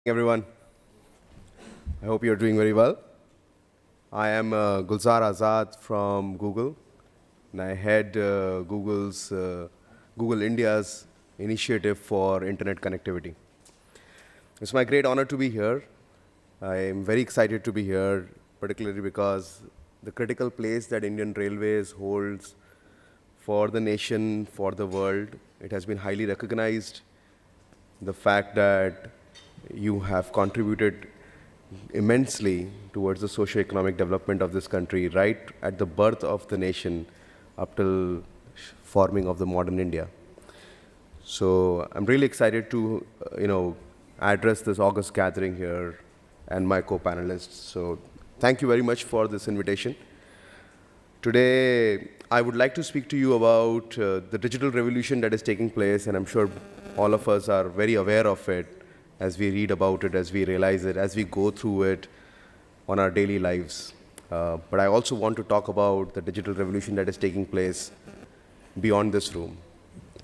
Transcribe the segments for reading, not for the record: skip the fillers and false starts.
Everyone. I hope you're doing very well. I am Gulzar Azad from Google, and I head Google India's initiative for internet connectivity. It's my great honor to be here. I am very excited to be here, particularly because the critical place that Indian Railways holds for the nation, for the world, it has been highly recognized. The fact that you have contributed immensely towards the socio-economic development of this country right at the birth of the nation up till forming of the modern India. So I'm really excited to, address this August gathering here and my co-panelists. So thank you very much for this invitation. Today, I would like to speak to you about the digital revolution that is taking place, and I'm sure all of us are very aware of it as we read about it, as we realize it, as we go through it on our daily lives. But I also want to talk about the digital revolution that is taking place beyond this room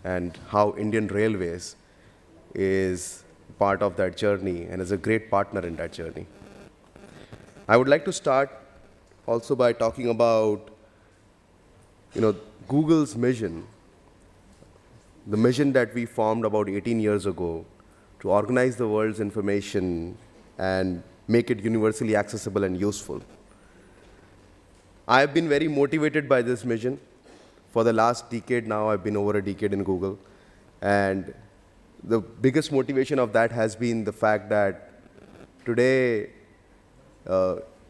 and how Indian Railways is part of that journey and is a great partner in that journey. I would like to start also by talking about Google's mission, the mission that we formed about 18 years ago to organize the world's information and make it universally accessible and useful. I've been very motivated by this mission. For the last decade now, I've been over a decade in Google. And the biggest motivation of that has been the fact that today,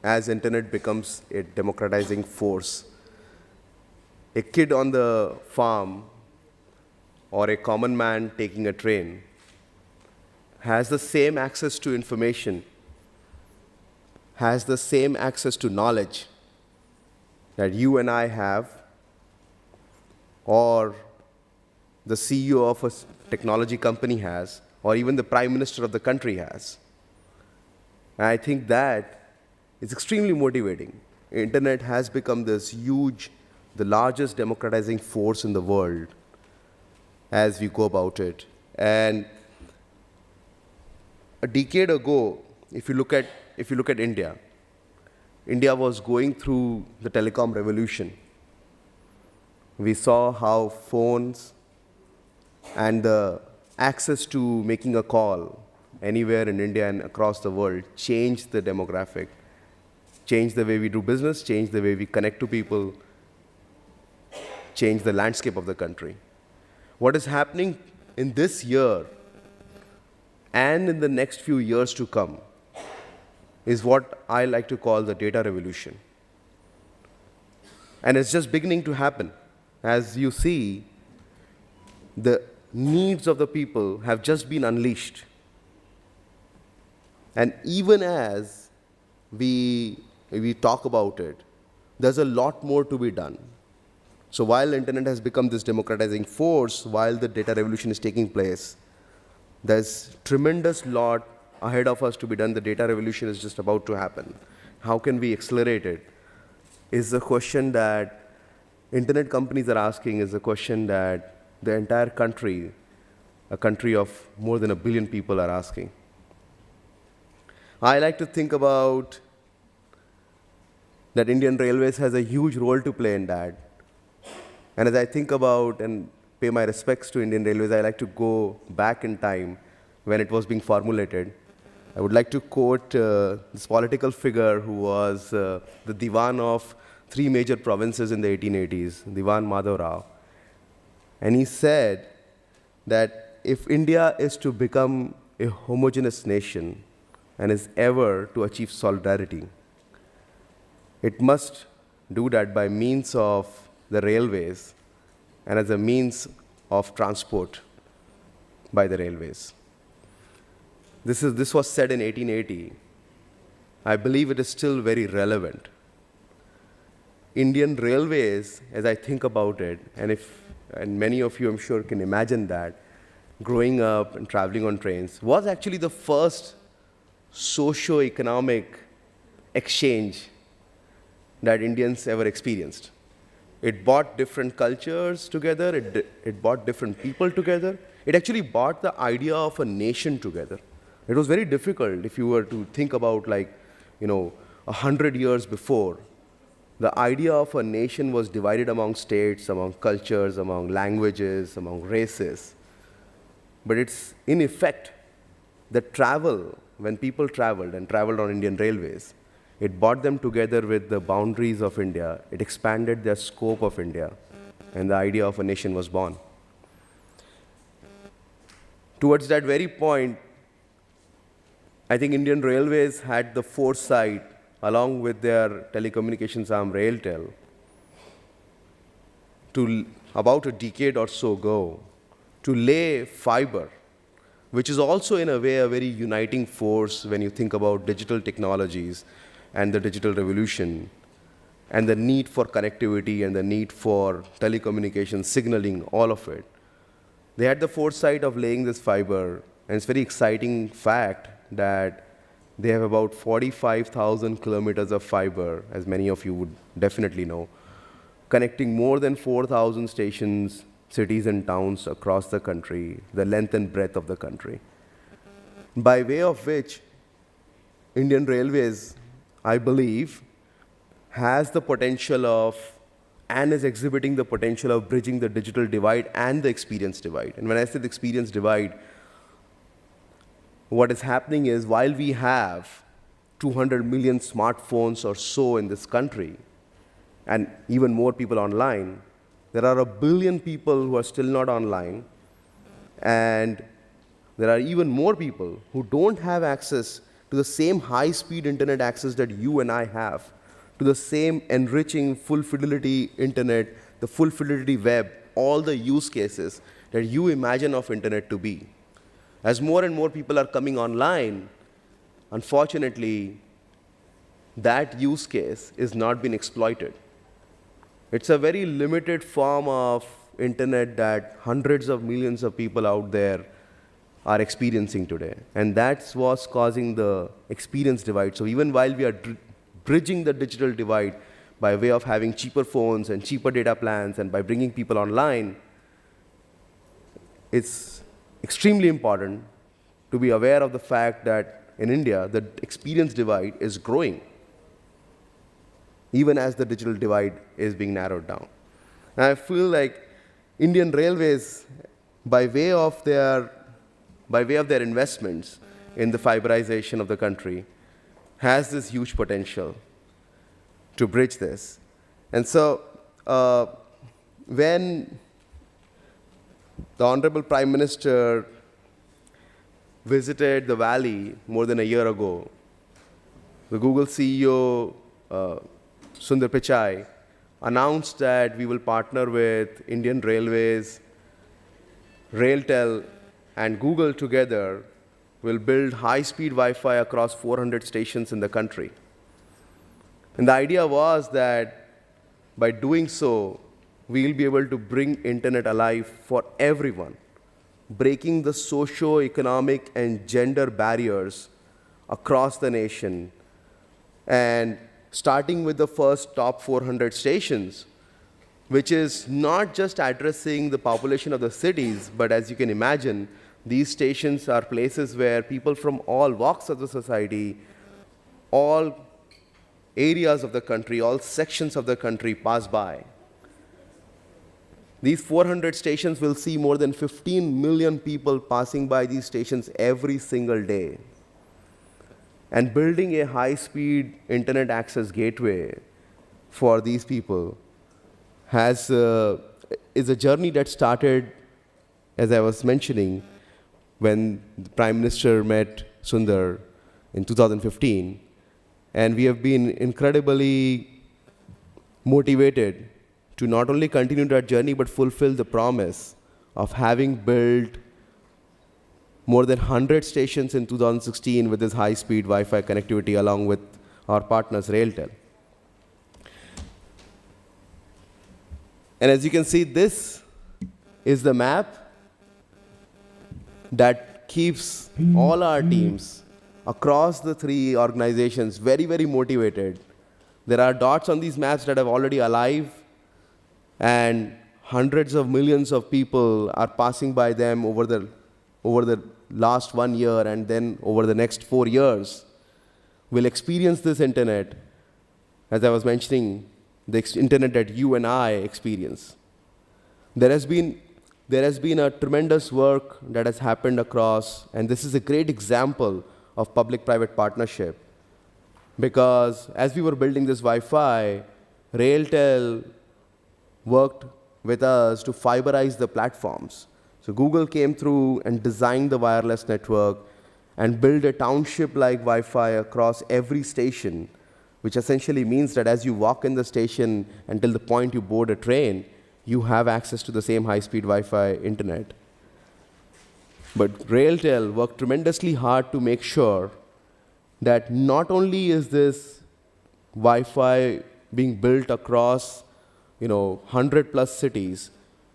as internet becomes a democratizing force, a kid on the farm or a common man taking a train has the same access to information, has the same access to knowledge that you and I have, or the CEO of a technology company has, or even the Prime Minister of the country has. And I think that is extremely motivating. Internet has become this huge, the largest democratizing force in the world as we go about it. And a decade ago, if you look at India, India was going through the telecom revolution. We saw how phones and the access to making a call anywhere in India and across the world changed the demographic, changed the way we do business, changed the way we connect to people, changed the landscape of the country. What is happening in this year and in the next few years to come is what I like to call the data revolution. And it's just beginning to happen. As you see, the needs of the people have just been unleashed. And even as we talk about it, there's a lot more to be done. So while the internet has become this democratizing force, while the data revolution is taking place, there's tremendous lot ahead of us to be done. The data revolution is just about to happen. How can we accelerate it? Is the question that internet companies are asking, is the question that the entire country, a country of more than 1 billion people, are asking. I like to think about that Indian Railways has a huge role to play in that. And as I think about and pay my respects to Indian Railways, I like to go back in time when it was being formulated. I would like to quote this political figure who was the Diwan of 3 major provinces in the 1880s, Diwan Madhav Rao. And he said that if India is to become a homogeneous nation and is ever to achieve solidarity, it must do that by means of the railways and as a means of transport by the railways. This was said in 1880. I believe it is still very relevant. Indian Railways, as I think about it, and many of you I'm sure can imagine that, growing up and traveling on trains, was actually the first socio-economic exchange that Indians ever experienced. It brought different cultures together, it brought different people together. It actually brought the idea of a nation together. It was very difficult if you were to think about, like, 100 years before. The idea of a nation was divided among states, among cultures, among languages, among races. But it's in effect the travel, when people traveled and traveled on Indian railways, it brought them together with the boundaries of India. It expanded their scope of India, and the idea of a nation was born. Towards that very point, I think Indian Railways had the foresight, along with their telecommunications arm RailTel, about a decade or so ago, to lay fiber, which is also in a way a very uniting force when you think about digital technologies and the digital revolution and the need for connectivity and the need for telecommunications, signaling, all of it. They had the foresight of laying this fiber, and it's a very exciting fact that they have about 45,000 kilometers of fiber, as many of you would definitely know, connecting more than 4,000 stations, cities and towns across the country, the length and breadth of the country. By way of which, Indian Railways, I believe, has the potential of, and is exhibiting the potential of bridging the digital divide and the experience divide. And when I say the experience divide, what is happening is, while we have 200 million smartphones or so in this country, and even more people online, there are 1 billion people who are still not online, and there are even more people who don't have access to the same high-speed internet access that you and I have, to the same enriching full-fidelity internet, the full-fidelity web, all the use cases that you imagine of internet to be. As more and more people are coming online, unfortunately, that use case is not being exploited. It's a very limited form of internet that hundreds of millions of people out there are experiencing today. And that's what's causing the experience divide. So even while we are bridging the digital divide by way of having cheaper phones and cheaper data plans and by bringing people online, it's extremely important to be aware of the fact that in India, the experience divide is growing, even as the digital divide is being narrowed down. And I feel like Indian Railways, by way of their investments in the fiberization of the country, has this huge potential to bridge this. And so when the Honorable Prime Minister visited the Valley more than a year ago, the Google CEO, Sundar Pichai, announced that we will partner with Indian Railways, RailTel, and Google together will build high-speed Wi-Fi across 400 stations in the country. And the idea was that by doing so, we'll be able to bring internet alive for everyone, breaking the socio-economic and gender barriers across the nation, and starting with the first top 400 stations, which is not just addressing the population of the cities, but as you can imagine, these stations are places where people from all walks of the society, all areas of the country, all sections of the country pass by. These 400 stations will see more than 15 million people passing by these stations every single day. And building a high-speed internet access gateway for these people is a journey that started, as I was mentioning, when the Prime Minister met Sundar in 2015. And we have been incredibly motivated to not only continue that journey, but fulfill the promise of having built more than 100 stations in 2016 with this high-speed Wi-Fi connectivity along with our partners RailTel. And as you can see, this is the map that keeps all our teams across the 3 organizations very, very motivated. There are dots on these maps that are already alive, and hundreds of millions of people are passing by them over the last 1 year and then over the next 4 years will experience this internet, as I was mentioning, the internet that you and I experience. There has been a tremendous work that has happened across, and this is a great example of public-private partnership. Because as we were building this Wi-Fi, RailTel worked with us to fiberize the platforms. So Google came through and designed the wireless network and built a township-like Wi-Fi across every station, which essentially means that as you walk in the station until the point you board a train, you have access to the same high-speed Wi-Fi internet. But RailTel worked tremendously hard to make sure that not only is this Wi-Fi being built across 100+ cities,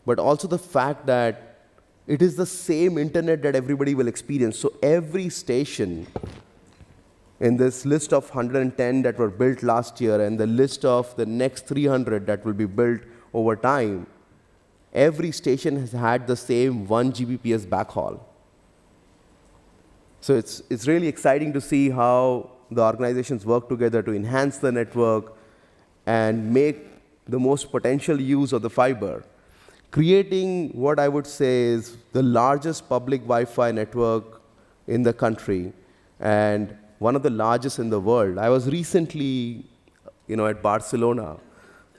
but also the fact that it is the same internet that everybody will experience. So every station in this list of 110 that were built last year and the list of the next 300 that will be built over time, every station has had the same 1 Gbps backhaul. So it's really exciting to see how the organizations work together to enhance the network and make the most potential use of the fiber, creating what I would say is the largest public Wi-Fi network in the country and one of the largest in the world. I was recently at Barcelona,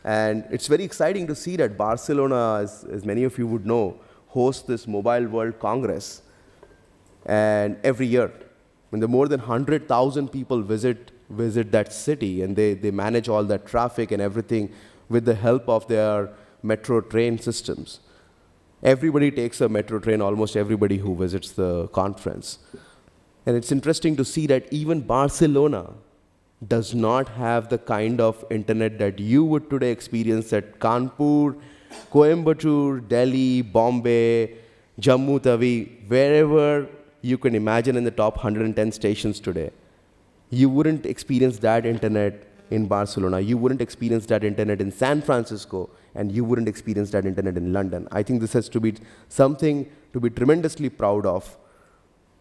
and it's very exciting to see that Barcelona, as many of you would know, hosts this Mobile World Congress. And every year, when the more than 100,000 people visit that city, and they manage all that traffic and everything with the help of their metro train systems. Everybody takes a metro train, almost everybody who visits the conference. And it's interesting to see that even Barcelona does not have the kind of internet that you would today experience at Kanpur, Coimbatore, Delhi, Bombay, Jammu Tawi, wherever you can imagine in the top 110 stations today. You wouldn't experience that internet in Barcelona. You wouldn't experience that internet in San Francisco, and you wouldn't experience that internet in London. I think this has to be something to be tremendously proud of,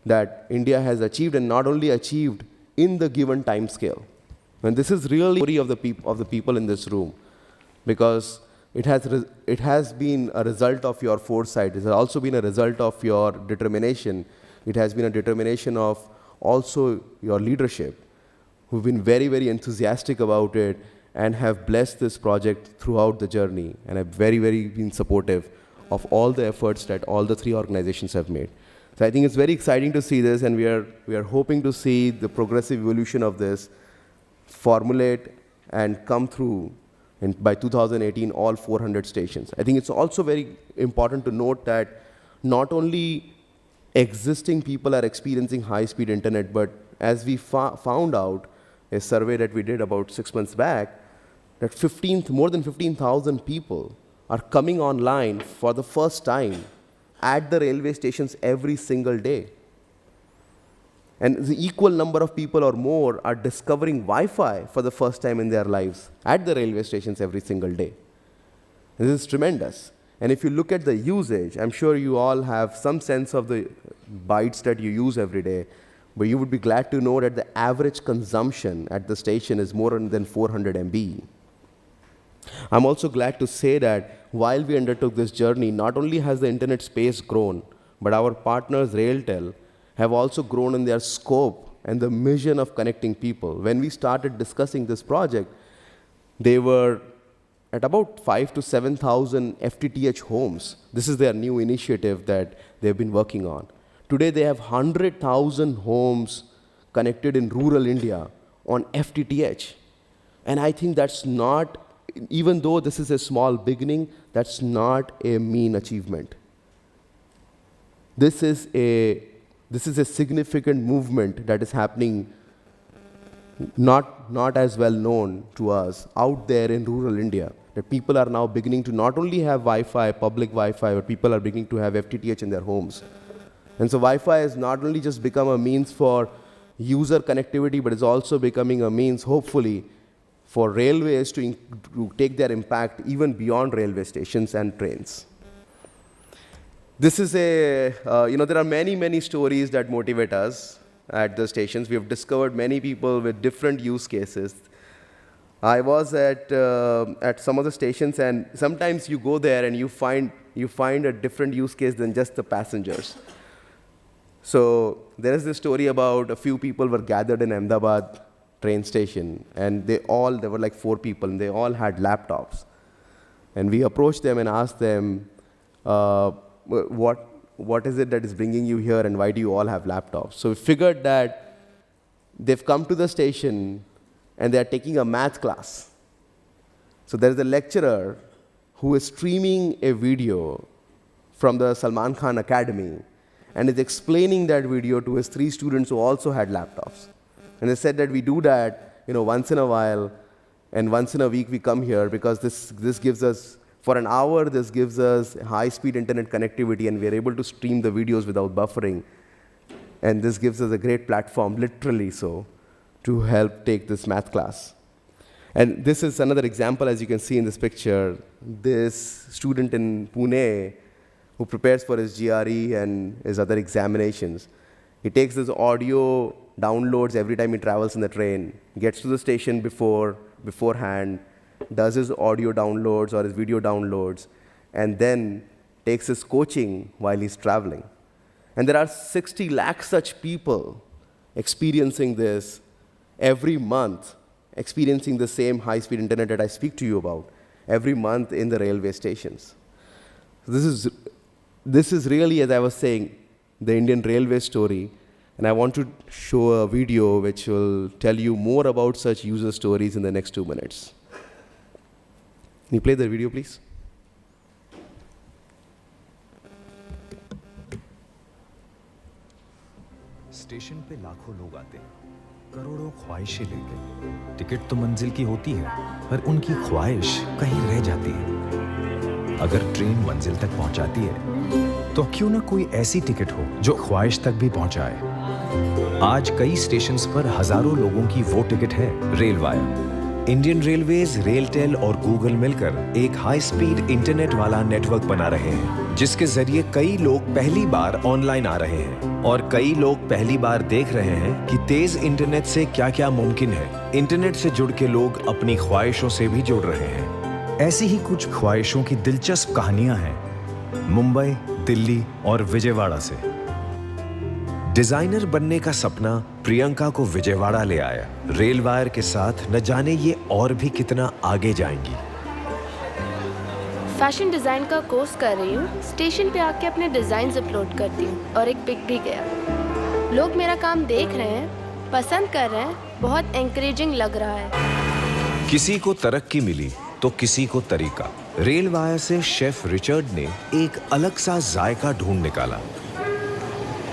that India has achieved, and not only achieved in the given time scale. And this is really the story of the people in this room, because it has been a result of your foresight. It has also been a result of your determination. It has been a determination of also your leadership, who've been very, very enthusiastic about it and have blessed this project throughout the journey, and have very, very been supportive of all the efforts that all the three organizations have made. So I think it's very exciting to see this, and we are hoping to see the progressive evolution of this formulate and come through by 2018, all 400 stations. I think it's also very important to note that not only existing people are experiencing high-speed internet, but as we found out, a survey that we did about 6 months back, that more than 15,000 people are coming online for the first time at the railway stations every single day. And the equal number of people or more are discovering Wi-Fi for the first time in their lives at the railway stations every single day. This is tremendous. And if you look at the usage, I'm sure you all have some sense of the bytes that you use every day, but you would be glad to know that the average consumption at the station is more than 400 MB. I'm also glad to say that while we undertook this journey, not only has the internet space grown, but our partners RailTel have also grown in their scope and the mission of connecting people. When we started discussing this project, they were at about 5,000 to 7,000 FTTH homes. This is their new initiative that they've been working on. Today they have 100,000 homes connected in rural India on FTTH. And I think that's not, even though this is a small beginning, that's not a mean achievement. This is a significant movement that is happening not as well known to us out there in rural India. That people are now beginning to not only have Wi-Fi, public Wi-Fi, but people are beginning to have FTTH in their homes. And so Wi-Fi has not only just become a means for user connectivity, but it's also becoming a means, hopefully, for railways to take their impact even beyond railway stations and trains. This is there are many, many stories that motivate us at the stations. We have discovered many people with different use cases. I was at some of the stations, and sometimes you go there and you find a different use case than just the passengers. So there is this story about a few people were gathered in Ahmedabad train station, and there were like 4 people, and they all had laptops. And we approached them and asked them, what is it that is bringing you here, and why do you all have laptops? So we figured that they've come to the station and they're taking a math class. So there's a lecturer who is streaming a video from the Salman Khan Academy and is explaining that video to his 3 students who also had laptops. And they said that we do that, once in a while, and once in a week we come here because this gives us, for an hour, this gives us high-speed internet connectivity, and we are able to stream the videos without buffering. And this gives us a great platform, literally so, to help take this math class. And this is another example, as you can see in this picture. This student in Pune who prepares for his GRE and his other examinations, he takes this audio downloads every time he travels in the train, gets to the station beforehand, does his audio downloads or his video downloads, and then takes his coaching while he's traveling. And there are 60 lakh such people experiencing this every month, experiencing the same high-speed internet that I speak to you about every month in the railway stations. So this is really, as I was saying, the Indian railway story. And I want to show a video which will tell you more about such user stories in the next 2 minutes. Can you play the video, please? Station पे लाखों लोग आते हैं, करोड़ों ख्वाहिशें लेके। Ticket तो मंजिल की होती है, पर उनकी ख्वाहिश कहीं रह जाती है। अगर ट्रेन मंजिल तक पहुंचाती है, तो क्यों ना कोई ऐसी टिकट हो जो ख्वाहिश तक भी पहुंचाए। आज कई स्टेशंस पर हजारों लोगों की वो टिकट है rail wire. Indian railways, RailTel और गूगल मिलकर एक हाई स्पीड इंटरनेट वाला नेटवर्क बना रहे हैं, जिसके जरिए कई लोग पहली बार ऑनलाइन आ रहे हैं और कई लोग पहली बार देख रहे हैं कि तेज इंटरनेट से क्या-क्या मुमकिन है। इंटरनेट से जुड़ के लोग अपनी ख्वाहिशों से भी जुड़ रहे हैं। ऐसी ही कुछ ख्वाहिशों की दिलचस्प कहानियां हैं मुंबई, दिल्ली और विजयवाड़ा से। डिजाइनर बनने का सपना प्रियंका को विजयवाड़ा ले आया। रेल वायर के साथ न जाने ये और भी कितना आगे जाएंगी। फैशन डिज़ाइन का कोर्स कर रही हूँ। स्टेशन पे आके अपने डिज़ाइन्स अपलोड करती हूँ और एक पिक भी गया। लोग मेरा काम देख रहे हैं, पसंद कर रहे हैं, बहुत एनकरेजिंग लग रहा है। किसी को तरक्की मिली तो किसी को तरीका। रेल वायर से शेफ रिचर्ड ने एक अलग सा जायका ढूंढ निकाला।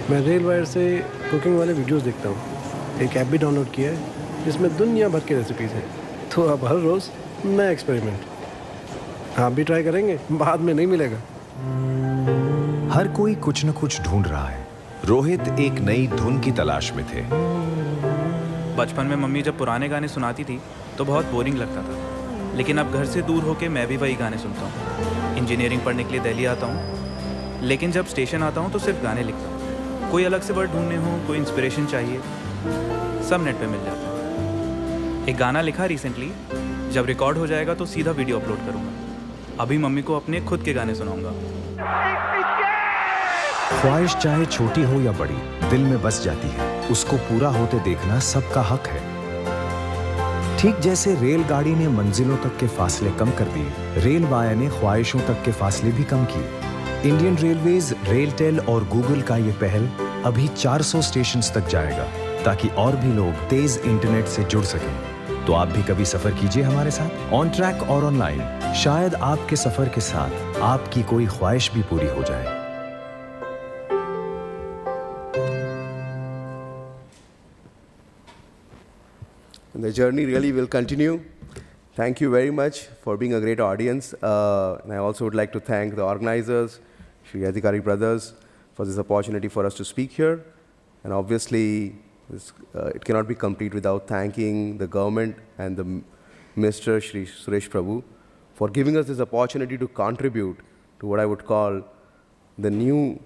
मैं रेल वायर से कुकिंग वाले वीडियोस देखता हूँ। एक ऐप भी डाउनलोड किया है जिसमें दुनिया भर की रेसिपीज़ हैं। तो अब हर रोज़ नया एक्सपेरिमेंट। आप भी ट्राई करेंगे, बाद में नहीं मिलेगा। हर कोई कुछ न कुछ ढूंढ रहा है। रोहित एक नई धुन की तलाश में थे। बचपन में मम्मी जब पुराने गाने सुनाती थी तो बहुत बोरिंग लगता था, लेकिन अब घर से दूर होके मैं भी वही गाने सुनता हूँ। इंजीनियरिंग पढ़ने के लिए दिल्ली आता हूँ, लेकिन जब स्टेशन आता हूँ तो सिर्फ गाने लिखता हूँ। कोई अलग से वर्ड ढूंढने हो, कोई इंस्पिरेशन चाहिए, सब नेट पे मिल जाता है। एक गाना लिखा रिसेंटली, जब रिकॉर्ड हो जाएगा तो सीधा वीडियो अपलोड करूँगा। अभी मम्मी को अपने खुद के गाने सुनाऊंगा। ख्वाहिश चाहे छोटी हो या बड़ी, दिल में बस जाती है। उसको पूरा होते देखना सबका हक है। ठीक जैसे रेलगाड़ी ने मंजिलों तक के फासले कम कर दिए, रेल वायर ने ख्वाहिशों तक के फासले भी कम किए। इंडियन रेलवेज, रेलटेल और गूगल का ये पहल अभी 400 स्टेशंस तक जाएगा, ताकि और भी लोग तेज इंटरनेट से जुड़ सकें। तो आप भी कभी सफर कीजिए हमारे साथ, ऑन ट्रैक और ऑनलाइन। शायद आपके सफर के साथ आपकी कोई ख्वाहिश भी पूरी हो जाए। The journey really will continue. Thank you very much for being a great audience. And I also would like to thank the organizers, Shri Adhikari brothers, for this opportunity for us to speak here. And obviously, it cannot be complete without thanking the government and the Minister, Shri Suresh Prabhu, for giving us this opportunity to contribute to what I would call the new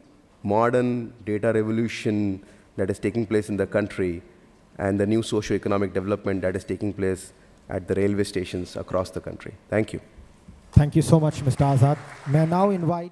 modern data revolution that is taking place in the country and the new socio-economic development that is taking place at the railway stations across the country. Thank you. Thank you so much, Mr. Azad. May I now invite